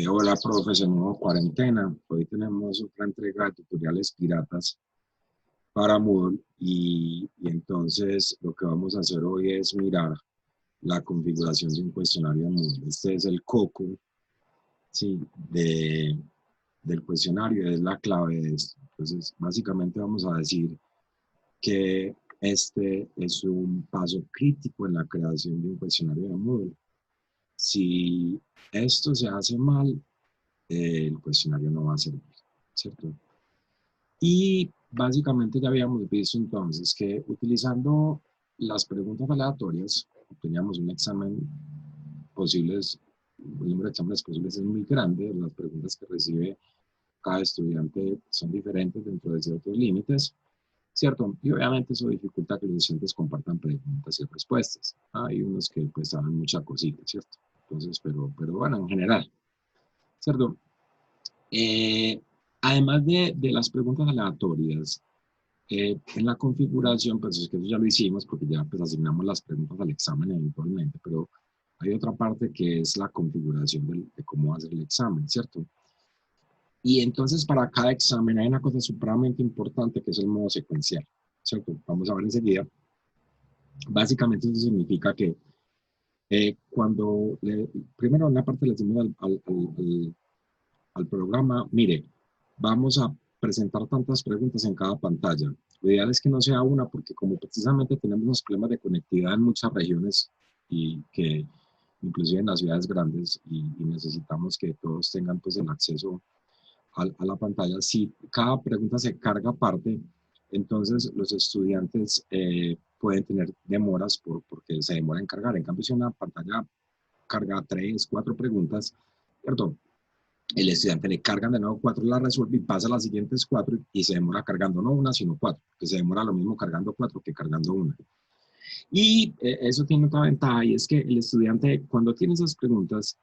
Hola, profes, en nuevo cuarentena. Hoy tenemos otra entrega de tutoriales piratas para Moodle y entonces lo que vamos a hacer hoy es mirar la configuración de un cuestionario en Moodle. Este es el coco, ¿sí? Del cuestionario, es la clave de esto. Entonces, básicamente vamos a decir que este es un paso crítico en la creación de un cuestionario de Moodle. Si esto se hace mal, el cuestionario no va a servir, ¿cierto? Y básicamente ya habíamos visto entonces que utilizando las preguntas aleatorias, teníamos un examen posibles, el número de exámenes posibles es muy grande, las preguntas que recibe cada estudiante son diferentes dentro de ciertos límites, ¿cierto? Y obviamente eso dificulta que los estudiantes compartan preguntas y respuestas. Hay unos que pues saben mucha cosita, ¿cierto? Entonces, pero bueno, en general, ¿cierto? Eh, Además de las preguntas aleatorias, en la configuración, pues es que eso ya lo hicimos porque ya pues asignamos las preguntas al examen eventualmente, pero hay otra parte que es la configuración de cómo va a ser el examen, ¿cierto? Y entonces para cada examen hay una cosa supremamente importante que es el modo secuencial, ¿cierto? Vamos a ver enseguida. Básicamente eso significa que primero una parte le decimos al programa, mire, vamos a presentar tantas preguntas en cada pantalla. Lo ideal es que no sea una, porque como precisamente tenemos unos problemas de conectividad en muchas regiones y que inclusive en las ciudades grandes y necesitamos que todos tengan pues el acceso a la pantalla, si cada pregunta se carga aparte, entonces los estudiantes pueden tener demoras porque se demora en cargar. En cambio, si una pantalla carga 3, 4 preguntas, ¿cierto? El estudiante le cargan de nuevo 4, la resuelve y pasa a las siguientes 4 y se demora cargando no una, sino 4, que se demora lo mismo cargando 4 que cargando una. Y eso tiene otra ventaja y es que el estudiante cuando tiene esas preguntas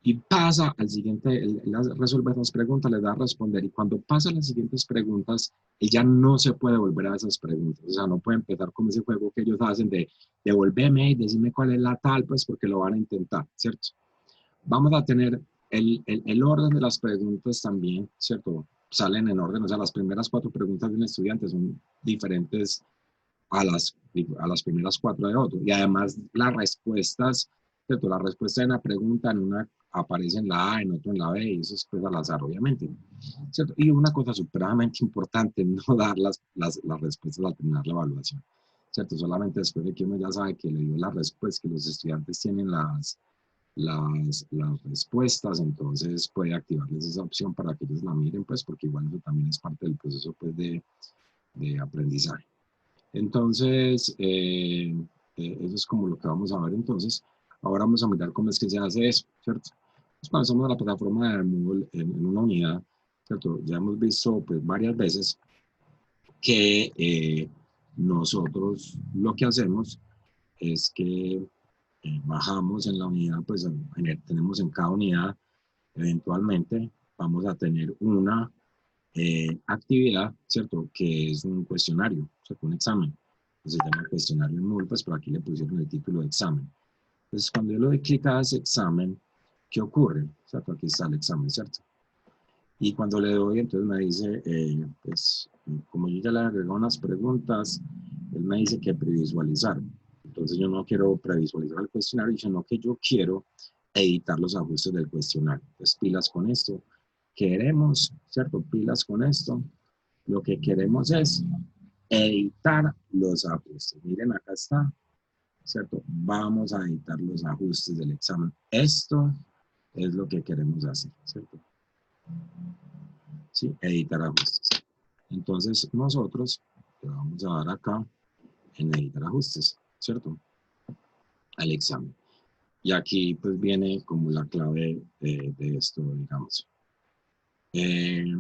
y pasa al siguiente, él resuelve esas preguntas, le da a responder y cuando pasa a las siguientes preguntas, él ya no se puede volver a esas preguntas, o sea, no puede empezar con ese juego que ellos hacen de devolverme y decirme cuál es la tal, pues porque lo van a intentar, ¿cierto? Vamos a tener el orden de las preguntas también, ¿cierto? Salen en orden, o sea, las primeras 4 preguntas de un estudiante son diferentes a las primeras 4 de otro. Y además las respuestas, ¿cierto? La respuesta de una pregunta en una aparece en la A, en otro en la B, y eso es pues al azar, obviamente, ¿cierto? Y una cosa supremamente importante, no dar las respuestas al terminar la evaluación, ¿cierto? Solamente después de que uno ya sabe que le dio la respuesta, que los estudiantes tienen las respuestas, entonces puede activarles esa opción para que ellos la miren, pues porque igual eso también es parte del proceso pues de aprendizaje. Entonces, eso es como lo que vamos a ver entonces. Ahora vamos a mirar cómo es que se hace eso, ¿cierto? Entonces, cuando estamos en la plataforma de Moodle en una unidad, ¿cierto? Ya hemos visto pues varias veces que nosotros lo que hacemos es que bajamos en la unidad, pues tenemos en cada unidad, eventualmente vamos a tener una actividad, ¿cierto? Que es un cuestionario, ¿cierto? Un examen. Se llama cuestionario en Moodle, pues por aquí le pusieron el título de examen. Entonces, cuando yo le doy clic a ese examen, ¿qué ocurre? ¿Cierto? Aquí está el examen, ¿cierto? Y cuando le doy, entonces me dice, pues, como yo ya le agregué unas preguntas, él me dice que previsualizar. Entonces yo no quiero previsualizar el cuestionario, sino que yo quiero editar los ajustes del cuestionario. Entonces pilas con esto. Queremos, ¿cierto? Pilas con esto. Lo que queremos es editar los ajustes. Miren, acá está, ¿cierto? Vamos a editar los ajustes del examen. Esto es lo que queremos hacer, ¿cierto? ¿Sí? Editar ajustes. Entonces nosotros le vamos a dar acá en editar ajustes, ¿cierto? Al examen. Y aquí pues viene como la clave de esto, digamos. Y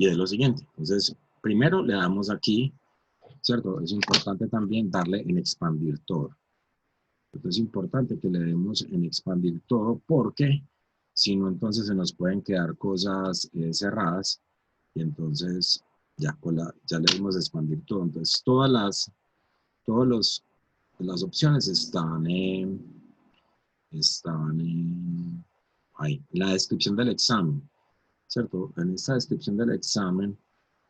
es lo siguiente. Entonces, primero le damos aquí, ¿cierto? Es importante también darle en expandir todo. Entonces es importante que le demos en expandir todo porque si no, entonces se nos pueden quedar cosas cerradas y entonces ya, ya le dimos expandir todo. Entonces todas las opciones están estaban ahí, en la descripción del examen, ¿cierto? En esta descripción del examen,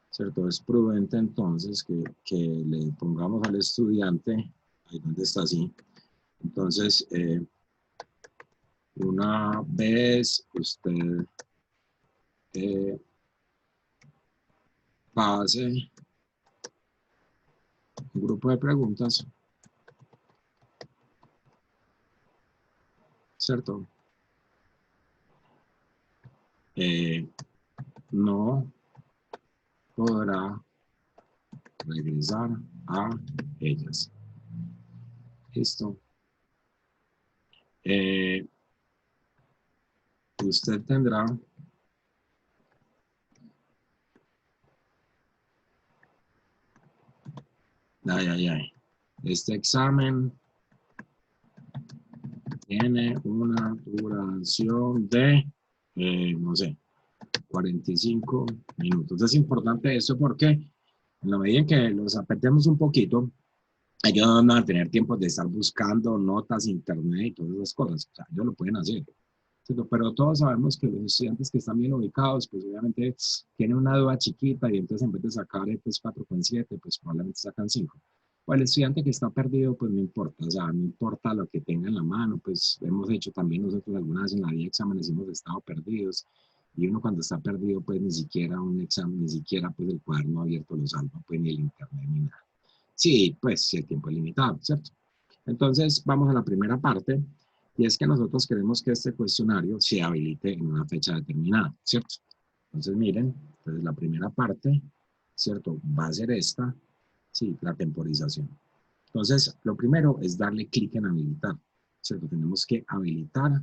¿cierto? Es prudente entonces que le pongamos al estudiante, ahí donde está así, entonces, una vez usted pase un grupo de preguntas, ¿cierto? No podrá regresar a ellas. Listo. Usted tendrá este examen tiene una duración de, no sé, 45 minutos. Es importante esto porque en la medida en que los apretemos un poquito, ellos no van a tener tiempo de estar buscando notas, internet y todas esas cosas. O sea, ellos lo pueden hacer. ¿Cierto? Pero todos sabemos que los estudiantes que están bien ubicados, pues obviamente tienen una duda chiquita y entonces en vez de sacar pues 4,7, pues probablemente sacan 5. O el estudiante que está perdido, pues no importa, o sea, no importa lo que tenga en la mano, pues hemos hecho también nosotros algunas veces en la vida exámenes hemos estado perdidos y uno cuando está perdido, pues ni siquiera un examen, ni siquiera pues el cuaderno abierto lo salva, pues ni el internet ni nada. Sí, pues si el tiempo es limitado, ¿cierto? Entonces, vamos a la primera parte, y es que nosotros queremos que este cuestionario se habilite en una fecha determinada, ¿cierto? Entonces, miren, entonces la primera parte, ¿cierto? Va a ser esta, sí, la temporización. Entonces, lo primero es darle clic en habilitar, ¿cierto? Tenemos que habilitar,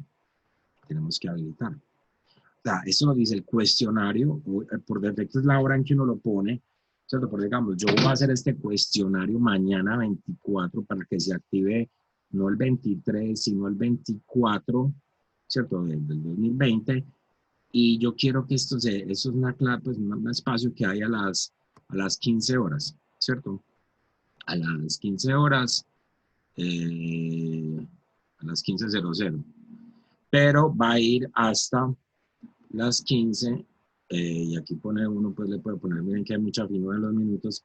tenemos que habilitar. O sea, eso nos dice el cuestionario, por defecto es la hora en que uno lo pone, ¿cierto? Por digamos, yo voy a hacer este cuestionario mañana 24 para que se active no el 23, sino el 24, ¿cierto? Del 2020. Y yo quiero que esto eso es una clave, pues un espacio que hay a las 15 horas, ¿cierto? A las 15 horas, a las 15:00. Pero va a ir hasta las 15, y aquí pone uno, pues le puede poner, miren que hay mucha finura en los minutos,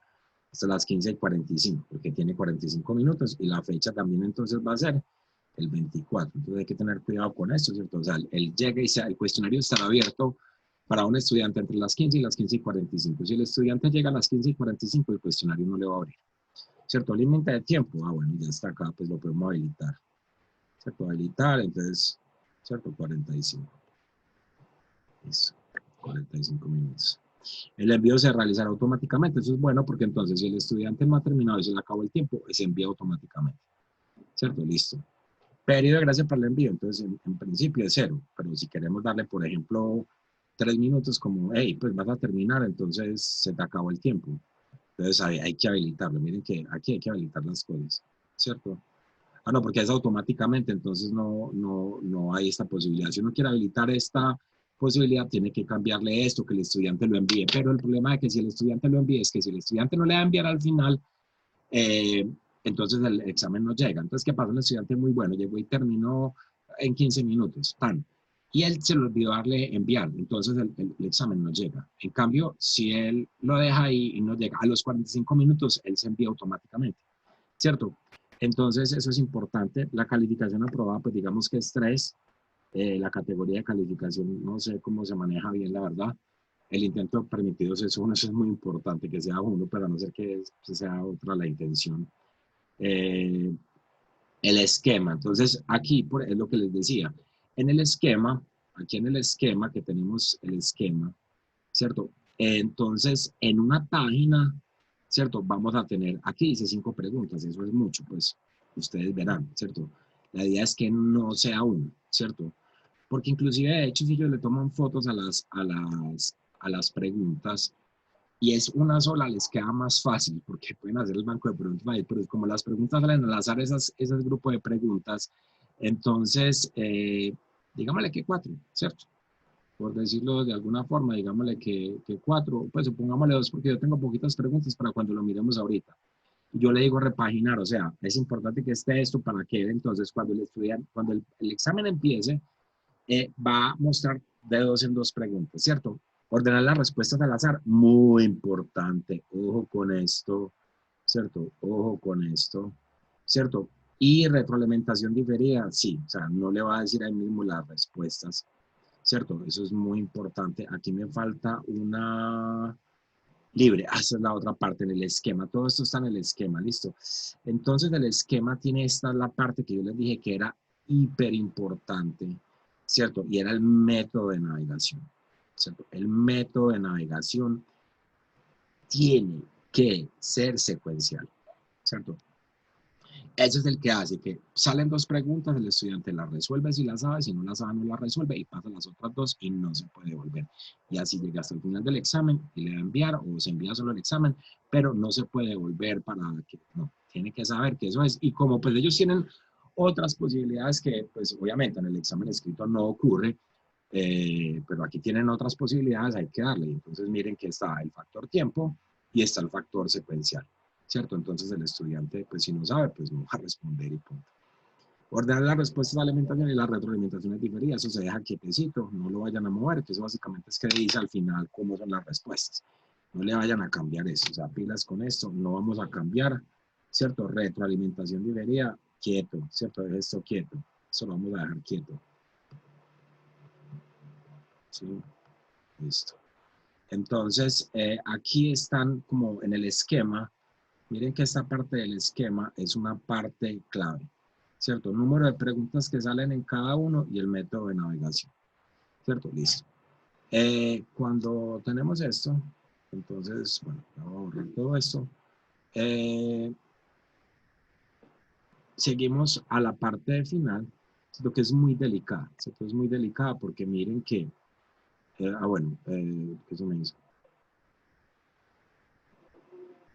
hasta las 15:45, porque tiene 45 minutos, y la fecha también entonces va a ser el 24, entonces hay que tener cuidado con esto, ¿cierto? O sea, él llega y el cuestionario estará abierto para un estudiante entre las 15 y las 15:45. Si el estudiante llega a las 15:45, el cuestionario no le va a abrir, ¿cierto? Límite de tiempo, bueno, ya está acá, pues lo podemos habilitar, ¿cierto? Habilitar, entonces, ¿cierto? 45. Eso, 45 minutos. El envío se realizará automáticamente. Eso es bueno porque entonces si el estudiante no ha terminado y se le acabó el tiempo, se envía automáticamente. ¿Cierto? Listo. Periodo de gracia para el envío. Entonces, en principio es 0. Pero si queremos darle, por ejemplo, 3 minutos como, hey, pues vas a terminar, entonces se te acabó el tiempo. Entonces hay que habilitarlo. Miren que aquí hay que habilitar las cosas. ¿Cierto? Ah, no, porque es automáticamente, entonces no hay esta posibilidad. Si uno quiere habilitar esta posibilidad, tiene que cambiarle esto, que el estudiante lo envíe. Pero el problema de que si el estudiante lo envíe es que si el estudiante no le va a enviar al final, entonces el examen no llega. Entonces, ¿qué pasa? Un estudiante muy bueno llegó y terminó en 15 minutos, tan. Y él se le olvidó darle enviar, entonces el examen no llega. En cambio, si él lo deja ahí y no llega a los 45 minutos, él se envía automáticamente. ¿Cierto? Entonces, eso es importante. La calificación aprobada, pues digamos que es 3. La categoría de calificación, no sé cómo se maneja bien, la verdad. El intento permitido es 1, eso es muy importante, que sea 1, pero a no ser que sea otra la intención. El esquema, entonces aquí es lo que les decía. En el esquema, aquí en el esquema que tenemos el esquema, ¿cierto? Entonces, en una página, ¿cierto? Vamos a tener, aquí dice 5 preguntas, eso es mucho, pues ustedes verán, ¿cierto? La idea es que no sea uno, ¿cierto? Porque inclusive, de hecho, si ellos le toman fotos a las preguntas y es una sola, les queda más fácil, porque pueden hacer el banco de preguntas ahí, pero como las preguntas salen al azar, esas grupos de preguntas, entonces, digámosle que 4, ¿cierto? Por decirlo de alguna forma, digámosle que 4, pues supongámosle 2, porque yo tengo poquitas preguntas para cuando lo miremos ahorita. Yo le digo repaginar, o sea, es importante que esté esto para que entonces cuando el estudiante, cuando el examen empiece, va a mostrar de dos en dos preguntas, ¿cierto? Ordenar las respuestas al azar, muy importante, ojo con esto, ¿cierto? Ojo con esto, ¿cierto? Y retroalimentación diferida, sí, o sea, no le va a decir ahí mismo las respuestas, ¿cierto? Eso es muy importante. Aquí me falta una libre, esa es la otra parte en el esquema, todo esto está en el esquema, listo. Entonces el esquema tiene esta la parte que yo les dije que era hiper importante, ¿cierto? Y era el método de navegación, ¿cierto? El método de navegación tiene que ser secuencial, ¿cierto? Eso es el que hace que salen dos preguntas, el estudiante las resuelve si las sabe, si no las sabe no las resuelve y pasa las otras dos y no se puede devolver. Y así llega hasta el final del examen y le va a enviar o se envía solo el examen, pero no se puede devolver para que, no, tiene que saber que eso es. Y como pues ellos tienen otras posibilidades que pues obviamente en el examen escrito no ocurre, pero aquí tienen otras posibilidades, hay que darle. Entonces miren que está el factor tiempo y está el factor secuencial. ¿Cierto? Entonces el estudiante, pues si no sabe, pues no va a responder y punto. Ordenar las respuestas a la alimentación y la retroalimentación es diferida, eso se deja quietecito, no lo vayan a mover, que eso básicamente es que dice al final cómo son las respuestas. No le vayan a cambiar eso, o sea, pilas con esto, no vamos a cambiar, ¿cierto? Retroalimentación diferida, quieto, ¿cierto? Esto quieto, eso lo vamos a dejar quieto. ¿Sí? Listo. Entonces, aquí están como en el esquema. Miren que esta parte del esquema es una parte clave, ¿cierto? Número de preguntas que salen en cada uno y el método de navegación, ¿cierto? Listo. Cuando tenemos esto, entonces, bueno, voy a borrar todo esto. Seguimos a la parte de final, lo que es muy delicada, ¿cierto? Es muy delicada porque miren que, bueno, ¿qué se me hizo?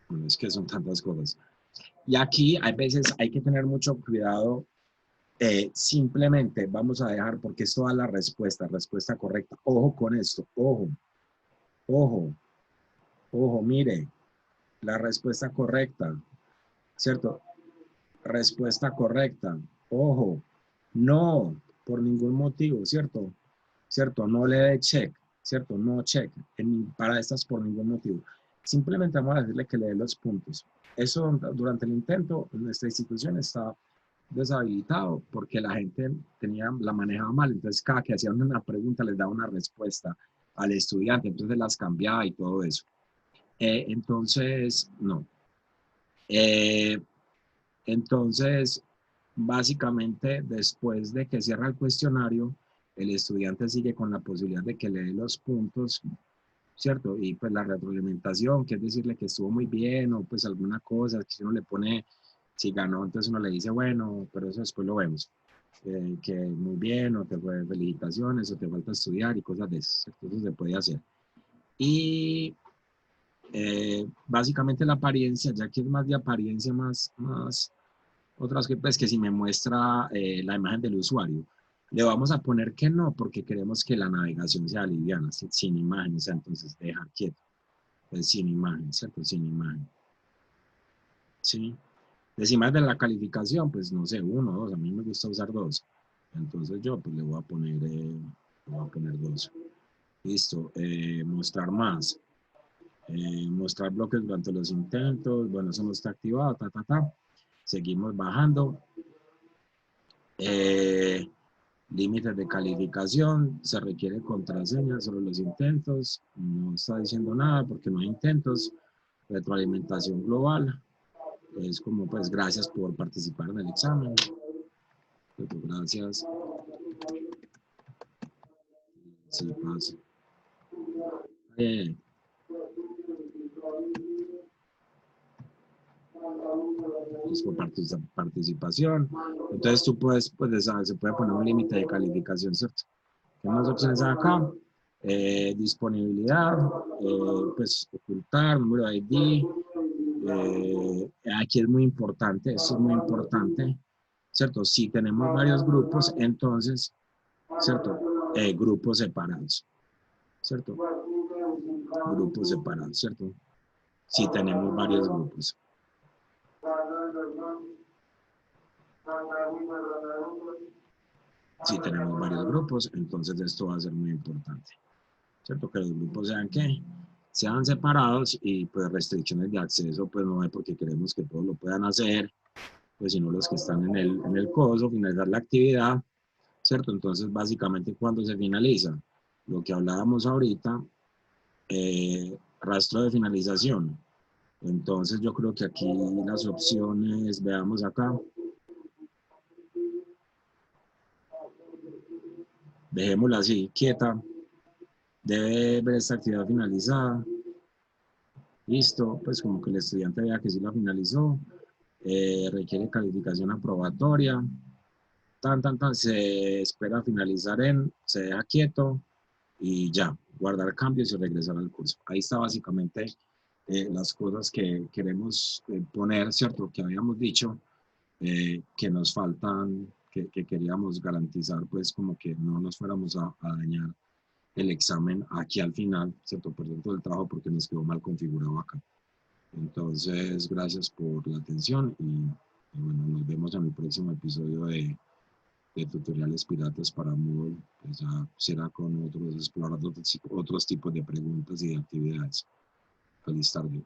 Bueno, es que son tantas cosas. Y aquí hay veces hay que tener mucho cuidado. Simplemente vamos a dejar, porque esto da la respuesta, respuesta correcta. Ojo con esto, ojo, ojo, ojo, mire, la respuesta correcta, ¿cierto? Respuesta correcta, ojo, no, por ningún motivo, ¿cierto? ¿Cierto? No le dé check, ¿cierto? No check para estas por ningún motivo. Simplemente vamos a decirle que le dé los puntos. Eso durante el intento, nuestra institución está deshabilitado porque la gente la manejaba mal, entonces cada que hacían una pregunta les daba una respuesta al estudiante, entonces las cambiaba y todo eso. Entonces, no. Eh, entonces, básicamente, después de que cierra el cuestionario, el estudiante sigue con la posibilidad de que le dé los puntos, ¿cierto? Y pues la retroalimentación, que es decirle que estuvo muy bien o pues alguna cosa, que si uno le pone, si ganó, entonces uno le dice, bueno, pero eso después lo vemos. Que muy bien, o te fue felicitaciones, o te falta estudiar y cosas de eso. Entonces se puede hacer. Y básicamente la apariencia, ya que es más de apariencia, más otras que pues que si me muestra la imagen del usuario, le vamos a poner que no, porque queremos que la navegación sea liviana, sin imágenes, entonces dejar quieto, pues sin imagen, ¿cierto? Sin imagen. ¿Sí? Encima de la calificación, pues no sé, uno, dos, a mí me gusta usar dos. Entonces yo pues le voy a poner dos. Listo, mostrar más. Mostrar bloques durante los intentos, bueno, eso no está activado, Seguimos bajando. Límites de calificación, se requiere contraseña sobre los intentos, no está diciendo nada porque no hay intentos. Retroalimentación global, es como pues gracias por participar en el examen. Gracias. Sí, pasa. Eh, es por participación. Entonces tú puedes, pues se puede poner un límite de calificación, ¿cierto? ¿Qué más opciones hay acá? Disponibilidad, pues ocultar, número de ID. Aquí es muy importante, esto es muy importante, ¿cierto? Si tenemos varios grupos, entonces, ¿cierto? Grupos separados, ¿cierto? Grupos separados, ¿cierto? Si tenemos varios grupos. Si tenemos varios grupos, entonces esto va a ser muy importante, ¿cierto? Que los grupos sean ¿qué? Sean separados y pues restricciones de acceso, pues no es porque queremos que todos lo puedan hacer, pues sino los que están en el coso, finalizar la actividad, ¿cierto? Entonces básicamente cuando se finaliza, lo que hablábamos ahorita, rastro de finalización. Entonces yo creo que aquí las opciones, veamos acá, dejémosla así, quieta, debe ver esta actividad finalizada, listo, pues como que el estudiante vea que sí la finalizó, requiere calificación aprobatoria, se espera finalizar se deja quieto y ya, guardar cambios y regresar al curso. Ahí está básicamente las cosas que queremos poner, ¿cierto? Que habíamos dicho, que nos faltan, que queríamos garantizar, pues como que no nos fuéramos a dañar el examen aquí al final, ¿cierto? Por dentro del trabajo porque nos quedó mal configurado acá. Entonces, gracias por la atención y bueno, nos vemos en el próximo episodio de tutoriales piratas para Moodle. Pues ya será con explorando otros tipos de preguntas y de actividades. Feliz tarde.